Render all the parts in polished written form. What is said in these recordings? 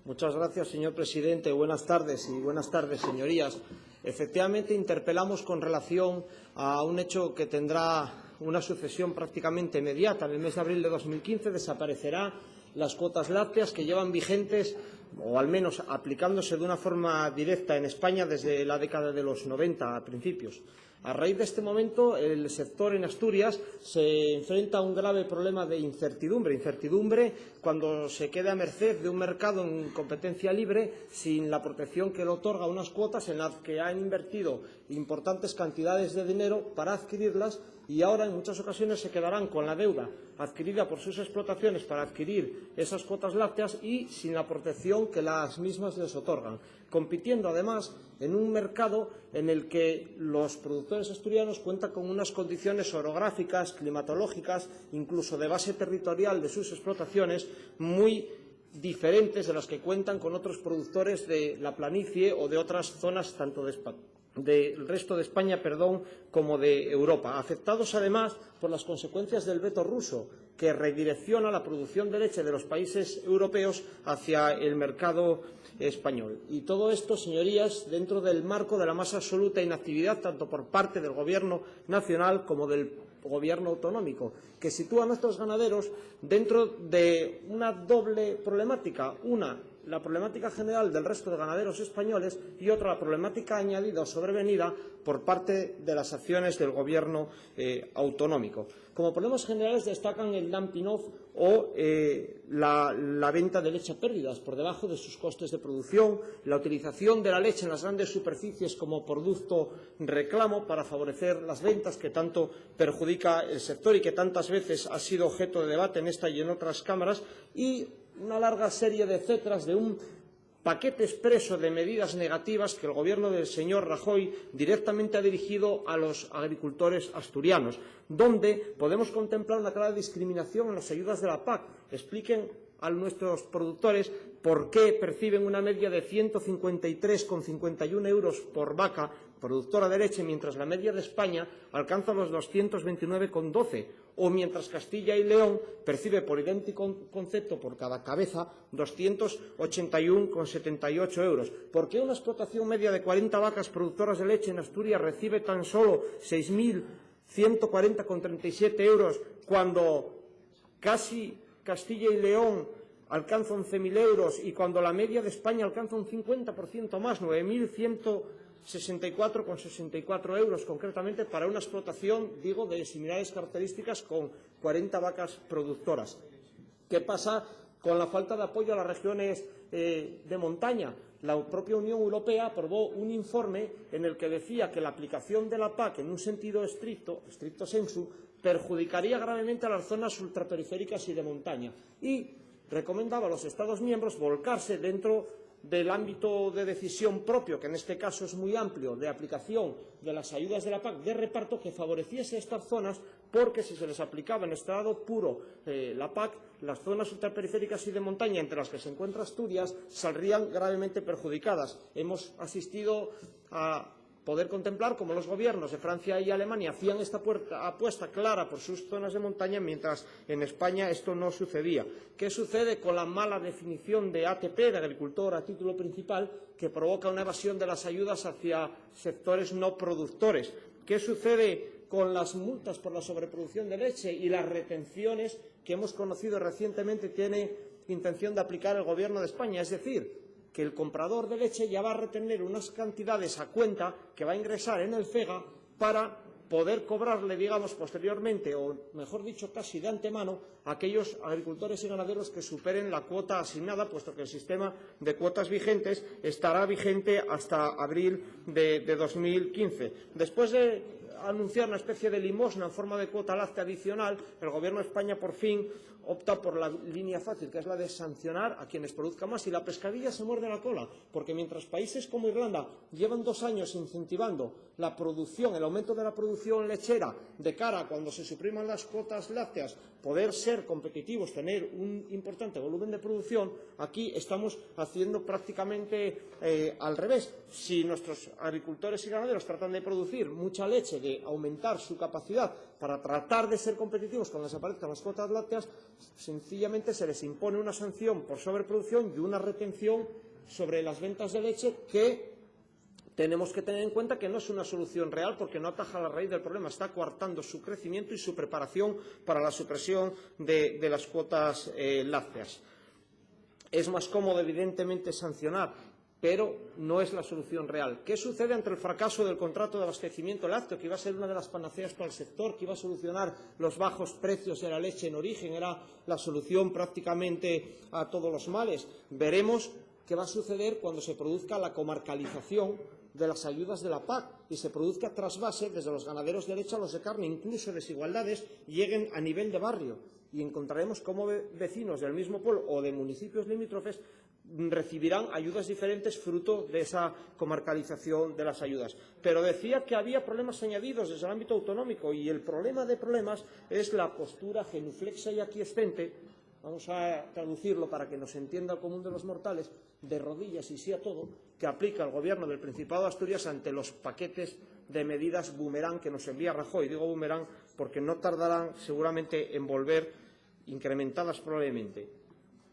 Muchas gracias, señor presidente. Buenas tardes señorías. Efectivamente, interpelamos con relación a un hecho que tendrá una sucesión prácticamente inmediata. En el mes de abril de 2015 desaparecerán las cuotas lácteas que llevan vigentes, o al menos aplicándose de una forma directa en España desde la década de los 90 a principios. A raíz de este momento, el sector en Asturias se enfrenta a un grave problema de incertidumbre cuando se queda a merced de un mercado en competencia libre sin la protección que le otorga unas cuotas en las que han invertido importantes cantidades de dinero para adquirirlas y ahora en muchas ocasiones se quedarán con la deuda adquirida por sus explotaciones para adquirir esas cuotas lácteas y sin la protección que las mismas les otorgan, compitiendo además en un mercado en el que los productores asturianos cuentan con unas condiciones orográficas, climatológicas, incluso de base territorial de sus explotaciones muy diferentes de las que cuentan con otros productores de la planicie o de otras zonas tanto del resto de España, como de Europa, afectados además por las consecuencias del veto ruso, que redirecciona la producción de leche de los países europeos hacia el mercado español. Y todo esto, señorías, dentro del marco de la más absoluta inactividad tanto por parte del Gobierno nacional como del Gobierno autonómico, que sitúa a nuestros ganaderos dentro de una doble problemática. Una, la problemática general del resto de ganaderos españoles y otra, la problemática añadida o sobrevenida por parte de las acciones del Gobierno autonómico. Como problemas generales destacan el dumping off o la venta de leche a pérdidas por debajo de sus costes de producción, la utilización de la leche en las grandes superficies como producto reclamo para favorecer las ventas que tanto perjudica el sector y que tantas veces ha sido objeto de debate en esta y en otras cámaras, y una larga serie de etcéteras de un paquete expreso de medidas negativas que el Gobierno del señor Rajoy directamente ha dirigido a los agricultores asturianos, donde podemos contemplar una clara discriminación en las ayudas de la PAC. Expliquen a nuestros productores por qué perciben una media de 153,51 euros por vaca productora de leche, mientras la media de España alcanza los 229,12, o mientras Castilla y León percibe por idéntico concepto por cada cabeza 281,78 euros. ¿Por qué una explotación media de 40 vacas productoras de leche en Asturias recibe tan solo 6.140,37 euros cuando casi Castilla y León alcanza 11.000 euros y cuando la media de España alcanza un 50% más, 9.164,64 euros, concretamente para una explotación, digo, de similares características con 40 vacas productoras? ¿Qué pasa con la falta de apoyo a las regiones de montaña? La propia Unión Europea aprobó un informe en el que decía que la aplicación de la PAC en un sentido stricto sensu, perjudicaría gravemente a las zonas ultraperiféricas y de montaña, y recomendaba a los Estados miembros volcarse dentro del ámbito de decisión propio, que en este caso es muy amplio, de aplicación de las ayudas de la PAC de reparto, que favoreciese estas zonas, porque si se les aplicaba en estado puro la PAC, las zonas ultraperiféricas y de montaña, entre las que se encuentra Asturias, saldrían gravemente perjudicadas. Hemos asistido a poder contemplar cómo los gobiernos de Francia y Alemania hacían esta apuesta clara por sus zonas de montaña, mientras en España esto no sucedía. ¿Qué sucede con la mala definición de ATP, de agricultor a título principal, que provoca una evasión de las ayudas hacia sectores no productores? ¿Qué sucede con las multas por la sobreproducción de leche y las retenciones que hemos conocido recientemente tiene intención de aplicar el Gobierno de España? Es decir, que el comprador de leche ya va a retener unas cantidades a cuenta que va a ingresar en el FEGA para poder cobrarle, digamos, posteriormente, o mejor dicho, casi de antemano, a aquellos agricultores y ganaderos que superen la cuota asignada, puesto que el sistema de cuotas vigentes estará vigente hasta abril de 2015. Después de anunciar una especie de limosna en forma de cuota láctea adicional, el Gobierno de España por fin opta por la línea fácil, que es la de sancionar a quienes produzcan más, y la pescadilla se muerde la cola, porque mientras países como Irlanda llevan 2 años incentivando la producción, el aumento de la producción lechera, de cara a cuando se supriman las cuotas lácteas, poder ser competitivos, tener un importante volumen de producción, aquí estamos haciendo prácticamente al revés. Si nuestros agricultores y ganaderos tratan de producir mucha leche de de aumentar su capacidad para tratar de ser competitivos cuando desaparezcan las cuotas lácteas, sencillamente se les impone una sanción por sobreproducción y una retención sobre las ventas de leche que tenemos que tener en cuenta que no es una solución real porque no ataja la raíz del problema, está coartando su crecimiento y su preparación para la supresión de las cuotas lácteas. Es más cómodo, evidentemente, sancionar, pero no es la solución real. ¿Qué sucede ante el fracaso del contrato de abastecimiento lácteo, que iba a ser una de las panaceas para el sector, que iba a solucionar los bajos precios de la leche en origen, era la solución prácticamente a todos los males? Veremos qué va a suceder cuando se produzca la comarcalización de las ayudas de la PAC y se produzca trasvase desde los ganaderos de leche a los de carne, incluso desigualdades lleguen a nivel de barrio. Y encontraremos cómo vecinos del mismo pueblo o de municipios limítrofes recibirán ayudas diferentes fruto de esa comarcalización de las ayudas. Pero decía que había problemas añadidos desde el ámbito autonómico y el problema de problemas es la postura genuflexa y aquiescente, vamos a traducirlo para que nos entienda el común de los mortales, de rodillas y sí a todo, que aplica el Gobierno del Principado de Asturias ante los paquetes de medidas boomerang que nos envía Rajoy. Digo boomerang porque no tardarán seguramente en volver incrementadas probablemente.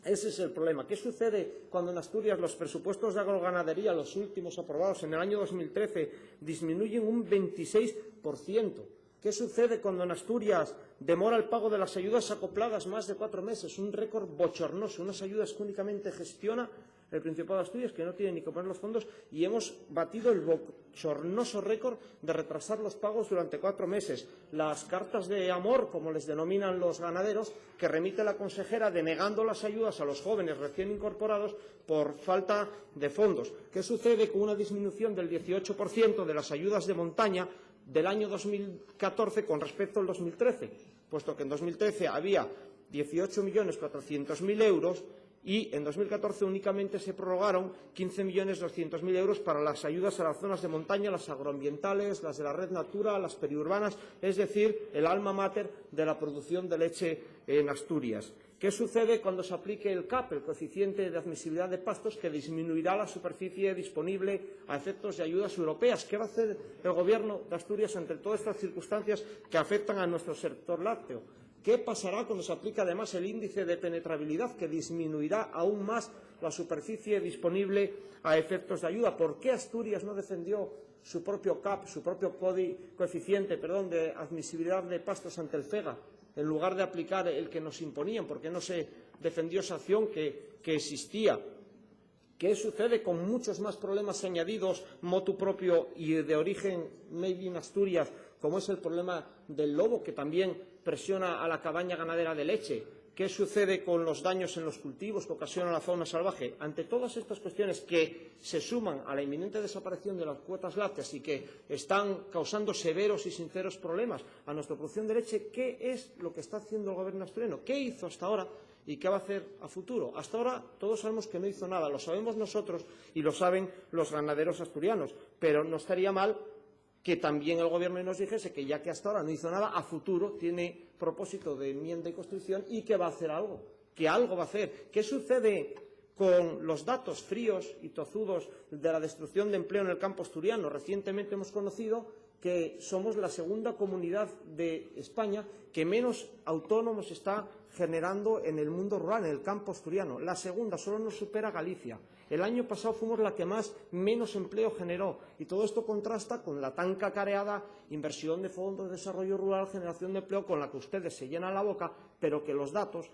Ese es el problema. ¿Qué sucede cuando en Asturias los presupuestos de agroganadería, los últimos aprobados en el año 2013, disminuyen un 26%? ¿Qué sucede cuando en Asturias demora el pago de las ayudas acopladas más de 4 meses? Un récord bochornoso, unas ayudas que únicamente gestiona el Principado de Asturias, que no tiene ni que poner los fondos, y hemos batido el bochornoso récord de retrasar los pagos durante 4 meses. Las cartas de amor, como les denominan los ganaderos, que remite la consejera denegando las ayudas a los jóvenes recién incorporados por falta de fondos. ¿Qué sucede con una disminución del 18% de las ayudas de montaña del año 2014 con respecto al 2013? Puesto que en 2013 había 18.400.000 euros y en 2014 únicamente se prorrogaron 15.200.000 euros para las ayudas a las zonas de montaña, las agroambientales, las de la red Natura, las periurbanas, es decir, el alma mater de la producción de leche en Asturias. ¿Qué sucede cuando se aplique el CAP, el coeficiente de admisibilidad de pastos, que disminuirá la superficie disponible a efectos de ayudas europeas? ¿Qué va a hacer el Gobierno de Asturias ante todas estas circunstancias que afectan a nuestro sector lácteo? ¿Qué pasará cuando se aplique además el índice de penetrabilidad, que disminuirá aún más la superficie disponible a efectos de ayuda? ¿Por qué Asturias no defendió su propio CAP, su propio coeficiente de admisibilidad de pastos ante el FEGA, en lugar de aplicar el que nos imponían? ¿Por qué no se defendió esa acción que existía? ¿Qué sucede con muchos más problemas añadidos, motu propio y de origen made in Asturias, como es el problema del lobo, que también presiona a la cabaña ganadera de leche? ¿Qué sucede con los daños en los cultivos que ocasiona la fauna salvaje? Ante todas estas cuestiones que se suman a la inminente desaparición de las cuotas lácteas y que están causando severos y sinceros problemas a nuestra producción de leche, ¿qué es lo que está haciendo el Gobierno asturiano? ¿Qué hizo hasta ahora y qué va a hacer a futuro? Hasta ahora todos sabemos que no hizo nada, lo sabemos nosotros y lo saben los ganaderos asturianos, pero no estaría mal que también el Gobierno nos dijese que, ya que hasta ahora no hizo nada, a futuro tiene propósito de enmienda y construcción y que va a hacer algo, que algo va a hacer. ¿Qué sucede con los datos fríos y tozudos de la destrucción de empleo en el campo asturiano? Recientemente hemos conocido que somos la segunda comunidad de España que menos autónomos está generando en el mundo rural, en el campo asturiano. La segunda, solo nos supera Galicia. El año pasado fuimos la que menos empleo generó, y todo esto contrasta con la tan cacareada inversión de fondos de desarrollo rural, generación de empleo, con la que ustedes se llenan la boca, pero que los datos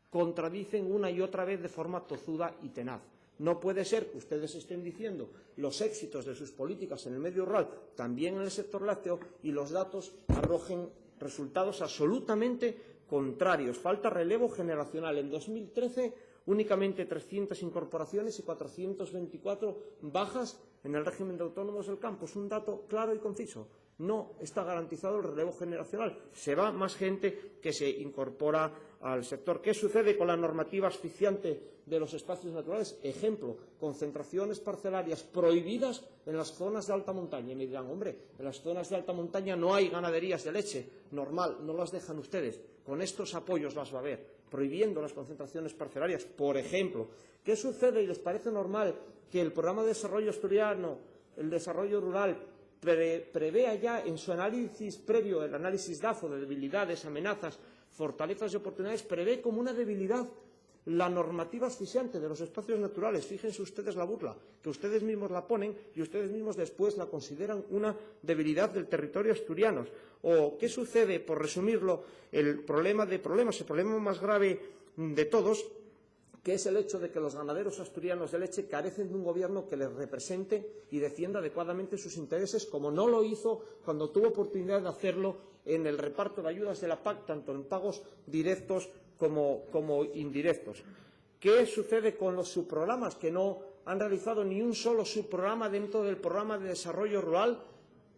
contradicen una y otra vez de forma tozuda y tenaz. No puede ser que ustedes estén diciendo los éxitos de sus políticas en el medio rural, también en el sector lácteo, y los datos arrojen resultados absolutamente contrarios. Falta relevo generacional. En 2013 únicamente 300 incorporaciones y 424 bajas en el régimen de autónomos del campo. Es un dato claro y conciso. No está garantizado el relevo generacional. Se va más gente que se incorpora al sector. ¿Qué sucede con la normativa asfixiante de los espacios naturales? Ejemplo, concentraciones parcelarias prohibidas en las zonas de alta montaña. Y me dirán, hombre, en las zonas de alta montaña no hay ganaderías de leche. Normal, no las dejan ustedes. Con estos apoyos las va a haber, prohibiendo las concentraciones parcelarias, por ejemplo. ¿Qué sucede? ¿Y les parece normal que el programa de desarrollo asturiano, el desarrollo rural, prevea ya en su análisis previo, el análisis DAFO de debilidades, amenazas, fortalezas y oportunidades, prevé como una debilidad la normativa asfixiante de los espacios naturales. Fíjense ustedes la burla, que ustedes mismos la ponen y ustedes mismos después la consideran una debilidad del territorio asturiano. ¿O qué sucede, por resumirlo, el problema más grave de todos, que es el hecho de que los ganaderos asturianos de leche carecen de un gobierno que les represente y defienda adecuadamente sus intereses, como no lo hizo cuando tuvo oportunidad de hacerlo en el reparto de ayudas de la PAC, tanto en pagos directos como indirectos? ¿Qué sucede con los subprogramas, que no han realizado ni un solo subprograma dentro del programa de desarrollo rural?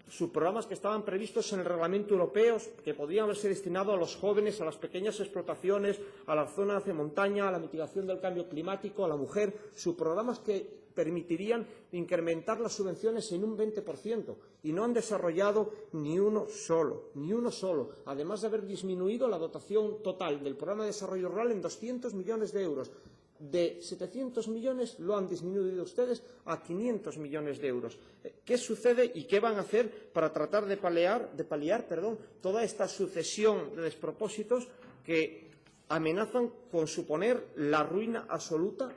Subprogramas que estaban previstos en el Reglamento Europeo, que podían haberse destinado a los jóvenes, a las pequeñas explotaciones, a las zonas de montaña, a la mitigación del cambio climático, a la mujer, subprogramas que permitirían incrementar las subvenciones en un 20%, y no han desarrollado ni uno solo, además de haber disminuido la dotación total del Programa de Desarrollo Rural en 200 millones de euros. De 700 millones lo han disminuido ustedes a 500 millones de euros. ¿Qué sucede y qué van a hacer para tratar de paliar toda esta sucesión de despropósitos que amenazan con suponer la ruina absoluta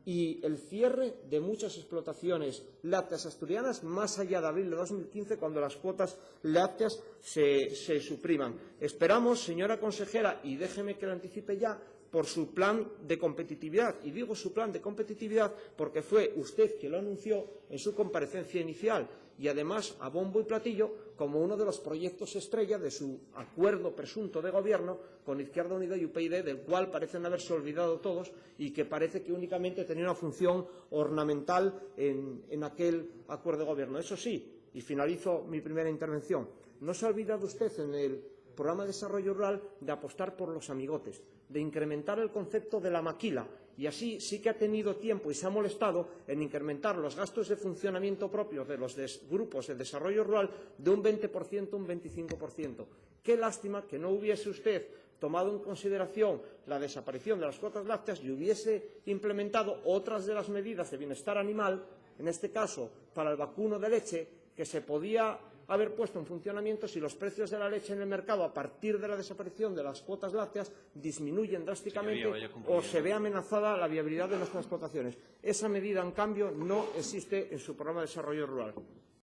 y el cierre de muchas explotaciones lácteas asturianas más allá de abril de 2015, cuando las cuotas lácteas se supriman? Esperamos, señora consejera, y déjeme que lo anticipe ya, por su plan de competitividad. Y digo su plan de competitividad porque fue usted quien lo anunció en su comparecencia inicial y, además, a bombo y platillo, como uno de los proyectos estrella de su acuerdo presunto de gobierno con Izquierda Unida y UPyD, del cual parecen haberse olvidado todos y que parece que únicamente tenía una función ornamental en aquel acuerdo de gobierno. Eso sí, y finalizo mi primera intervención, no se ha olvidado usted en el Programa de Desarrollo Rural de apostar por los amigotes, de incrementar el concepto de la maquila, y así sí que ha tenido tiempo y se ha molestado en incrementar los gastos de funcionamiento propios de los grupos de desarrollo rural de un 20% a un 25%. Qué lástima que no hubiese usted tomado en consideración la desaparición de las cuotas lácteas y hubiese implementado otras de las medidas de bienestar animal, en este caso para el vacuno de leche, que se podía haber puesto en funcionamiento si los precios de la leche en el mercado, a partir de la desaparición de las cuotas lácteas, disminuyen drásticamente o se ve amenazada la viabilidad de nuestras explotaciones. Esa medida, en cambio, no existe en su programa de desarrollo rural.